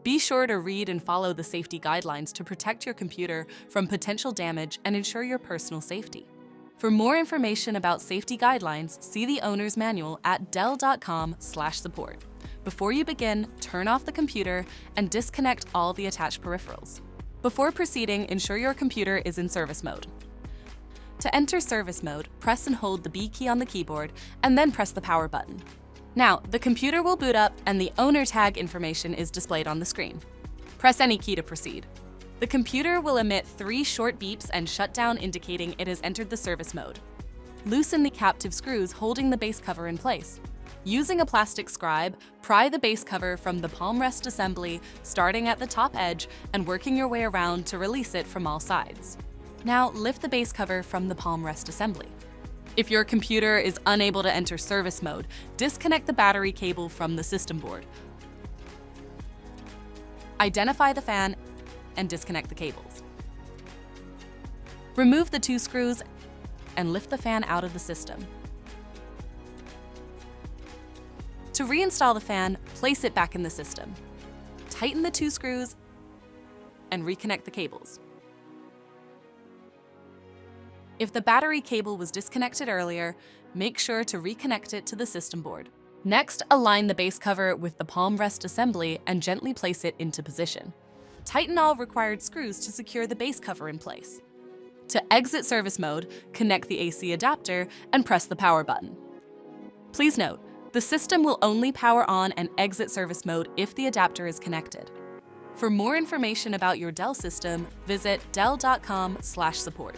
Be sure to read and follow the safety guidelines to protect your computer from potential damage and ensure your personal safety. For more information about safety guidelines, see the owner's manual at dell.com/support. Before you begin, turn off the computer and disconnect all the attached peripherals. Before proceeding, ensure your computer is in service mode. To enter service mode, press and hold the B key on the keyboard and then press the power button. Now, the computer will boot up and the owner tag information is displayed on the screen. Press any key to proceed. The computer will emit 3 short beeps and shut down, indicating it has entered the service mode. Loosen the captive screws holding the base cover in place. Using a plastic scribe, pry the base cover from the palm rest assembly, starting at the top edge and working your way around to release it from all sides. Now, lift the base cover from the palm rest assembly. If your computer is unable to enter service mode, disconnect the battery cable from the system board. Identify the fan and disconnect the cables. Remove the 2 screws and lift the fan out of the system. To reinstall the fan, place it back in the system. Tighten the 2 screws and reconnect the cables. If the battery cable was disconnected earlier, make sure to reconnect it to the system board. Next, align the base cover with the palm rest assembly and gently place it into position. Tighten all required screws to secure the base cover in place. To exit service mode, connect the AC adapter and press the power button. Please note, the system will only power on and exit service mode if the adapter is connected. For more information about your Dell system, visit dell.com/support.